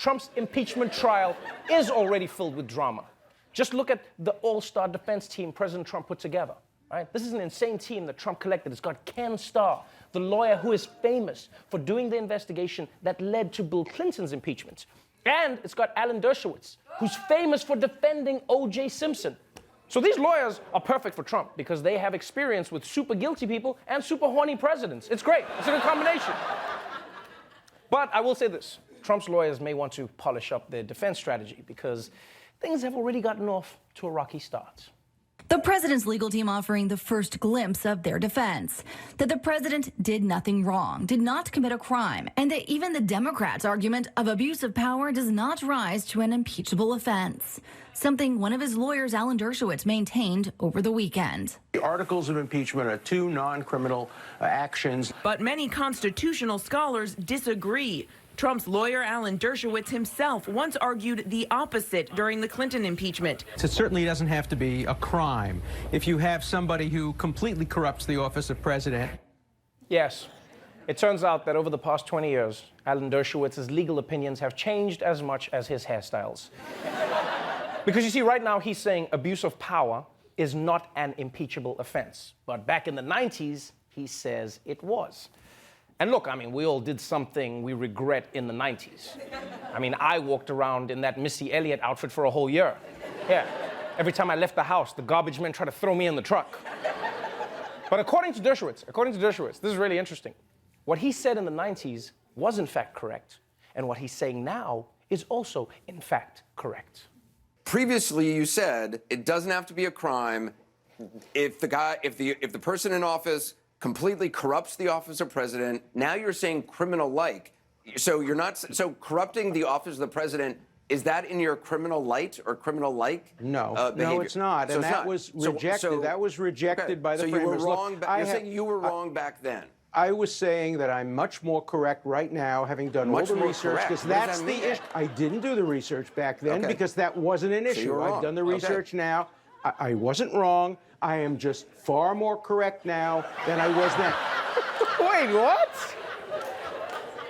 Trump's impeachment trial is already filled with drama. Just look at the all-star defense team President Trump put together. Right? This is an insane team that Trump collected. It's got Ken Starr, the lawyer who is famous for doing the investigation that led to Bill Clinton's impeachment. And it's got Alan Dershowitz, who's famous for defending O.J. Simpson. So these lawyers are perfect for Trump because they have experience with super guilty people and super horny presidents. It's great. It's a good combination. But I will say this. Trump's lawyers may want to polish up their defense strategy because things have already gotten off to a rocky start. The president's legal team offering the first glimpse of their defense, that the president did nothing wrong, did not commit a crime, and that even the Democrats' argument of abuse of power does not rise to an impeachable offense, something one of his lawyers, Alan Dershowitz, maintained over the weekend. The articles of impeachment are two non-criminal actions. But many constitutional scholars disagree. Trump's lawyer, Alan Dershowitz, himself once argued the opposite during the Clinton impeachment. It certainly doesn't have to be a crime if you have somebody who completely corrupts the office of president. Yes. It turns out that over the past 20 years, Alan Dershowitz's legal opinions have changed as much as his hairstyles. Because you see, right now he's saying abuse of power is not an impeachable offense. But back in the 90s, he says it was. And look, I mean, we all did something we regret in the 90s. I mean, I walked around in that Missy Elliott outfit for a whole year. Yeah. Every time I left the house, the garbage men tried to throw me in the truck. But according to Dershowitz, this is really interesting. What he said in the 90s was in fact correct. And what he's saying now is also in fact correct. Previously, you said it doesn't have to be a crime if the person in office completely corrupts the office of president. Now you're saying criminal-like. So you're not. So corrupting the office of the president, is that in your criminal light or criminal-like? No, behavior? no, it's not. So And it's that not. was rejected. That was rejected by the so framers. You were wrong. Look, You're saying you were wrong back then. I was saying that I'm much more correct right now, having done all the research, because that's the issue. I didn't do the research back then because that wasn't an issue. I've done the research now. I wasn't wrong. I am just far more correct now than I was then. Wait, what?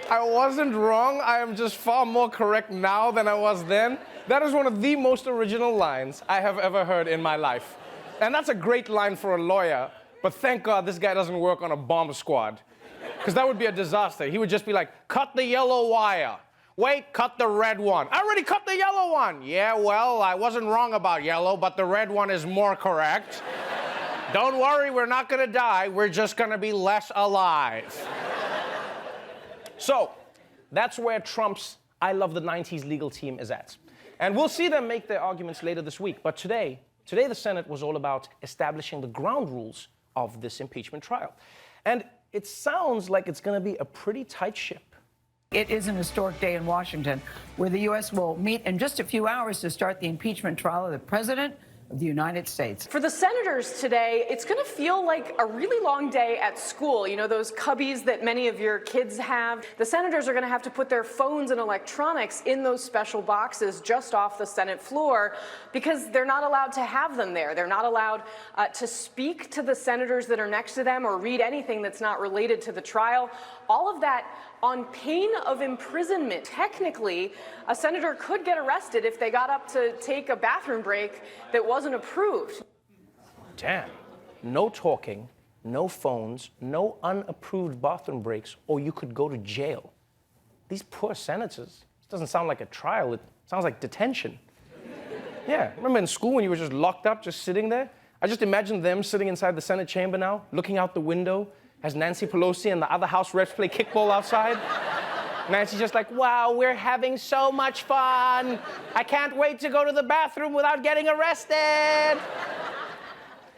I wasn't wrong. I am just far more correct now than I was then. That is one of the most original lines I have ever heard in my life. And that's a great line for a lawyer, but thank God this guy doesn't work on a bomb squad. Because that would be a disaster. He would just be like, cut the yellow wire. Wait, cut the red one. I already cut the yellow one. Yeah, well, I wasn't wrong about yellow, but the red one is more correct. Don't worry, we're not gonna die. We're just gonna be less alive. So, that's where Trump's I love the 90s legal team is at. And we'll see them make their arguments later this week. But today the Senate was all about establishing the ground rules of this impeachment trial. And it sounds like it's gonna be a pretty tight ship. It is an historic day in Washington, where the U.S. will meet in just a few hours to start the impeachment trial of the President of the United States. For the senators today, it's going to feel like a really long day at school. You know, those cubbies that many of your kids have. The senators are going to have to put their phones and electronics in those special boxes just off the Senate floor because they're not allowed to have them there. They're not allowed to speak to the senators that are next to them or read anything that's not related to the trial. All of that on pain of imprisonment. Technically, a senator could get arrested if they got up to take a bathroom break that wasn't approved. Damn. No talking, no phones, no unapproved bathroom breaks, or you could go to jail. These poor senators. This doesn't sound like a trial. It sounds like detention. Yeah, remember in school when you were just locked up, just sitting there? I just imagine them sitting inside the Senate chamber now, looking out the window, as Nancy Pelosi and the other House reps play kickball outside. Nancy's just like, wow, we're having so much fun. I can't wait to go to the bathroom without getting arrested.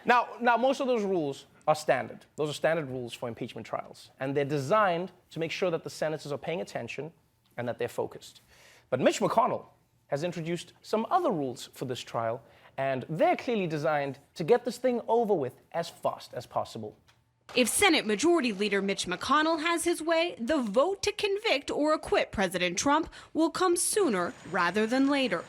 Now, most of those rules are standard. Those are standard rules for impeachment trials. And they're designed to make sure that the senators are paying attention and that they're focused. But Mitch McConnell has introduced some other rules for this trial, and they're clearly designed to get this thing over with as fast as possible. If Senate Majority Leader Mitch McConnell has his way, the vote to convict or acquit President Trump will come sooner rather than later.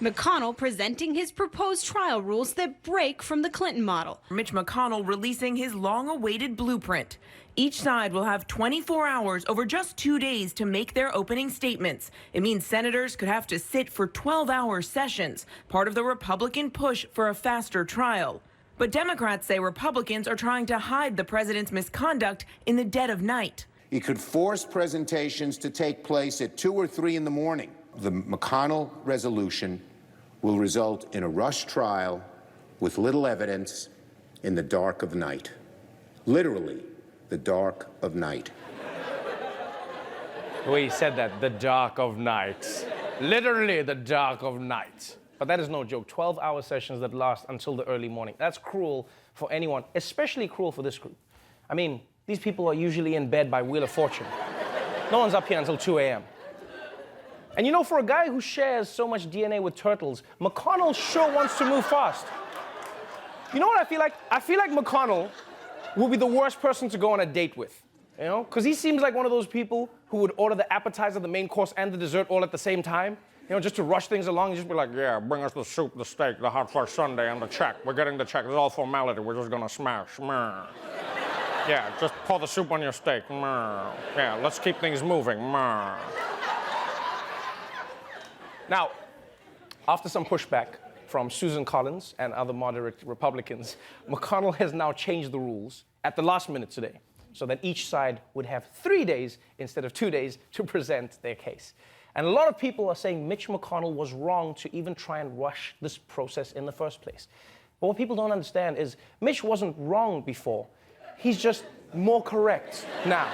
McConnell presenting his proposed trial rules that break from the Clinton model. Mitch McConnell releasing his long-awaited blueprint. Each side will have 24 hours over just 2 days to make their opening statements. It means senators could have to sit for 12-hour sessions, part of the Republican push for a faster trial. But Democrats say Republicans are trying to hide the president's misconduct in the dead of night. He could force presentations to take place at 2 or 3 in the morning. The McConnell resolution will result in a rushed trial with little evidence in the dark of night. Literally, the dark of night. The way he said that, the dark of night. Literally the dark of night. But that is no joke. 12-hour sessions that last until the early morning. That's cruel for anyone, especially cruel for this group. I mean, these people are usually in bed by Wheel of Fortune. No one's up here until 2 a.m. And you know, for a guy who shares so much DNA with turtles, McConnell sure wants to move fast. You know what I feel like? I feel like McConnell will be the worst person to go on a date with, you know? Because he seems like one of those people who would order the appetizer, the main course, and the dessert all at the same time, you know, just to rush things along. He'd just be like, yeah, bring us the soup, the steak, the hot fudge sundae, and the check. We're getting the check. It's all formality. We're just gonna smash. Yeah, just pour the soup on your steak. Yeah, let's keep things moving. Now, after some pushback from Susan Collins and other moderate Republicans, McConnell has now changed the rules at the last minute today so that each side would have 3 days instead of 2 days to present their case. And a lot of people are saying Mitch McConnell was wrong to even try and rush this process in the first place. But what people don't understand is Mitch wasn't wrong before. He's just more correct now.